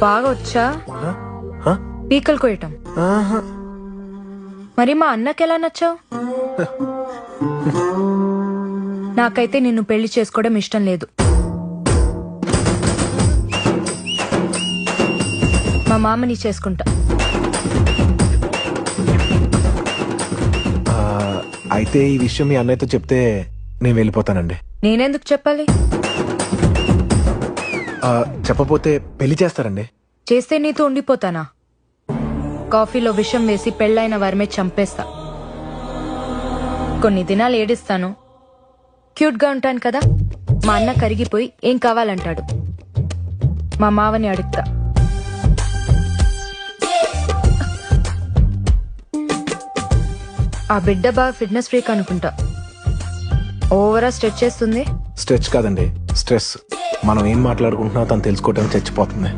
బాగా వచ్చా హ? పీకలు కోయటం. ఆహా. మరి మా అన్నకి ఎలా నచ్చావు? నాకైతే నిన్ను పెళ్లి చేసుకోవడం ఇష్టం లేదు. మా మామని చేసుకుంటా. ఆ, అయితే ఈ విషయం మీ అన్నయ్యతో చెప్తే నేను వెళ్ళిపోతానండి. నేనెందుకు చెప్పాలి? చెప్పపోతే పెళ్లి చేస్తారండి. చేస్తే నీతో ఉండిపోతానా? కాఫీలో విషం వేసి పెళ్ళైన వారిమే చంపేస్తా. కొన్ని దినాలు ఏడిస్తాను, క్యూట్ గా ఉంటాను కదా. మా అన్న కరిగిపోయి ఏం కావాలంటాడు. మా మావని అడుగుతా. ఆ బిడ్డ బాగా ఫిట్నెస్ ఫ్రీక్ అనుకుంటా. ఓవరా స్ట్రెచ్ చేస్తుంది. స్ట్రెచ్ కాదండి, స్ట్రెస్. మనం ఏం మాట్లాడుకుంటున్నా తను తెలుసుకోవటానికి చచ్చిపోతుంది.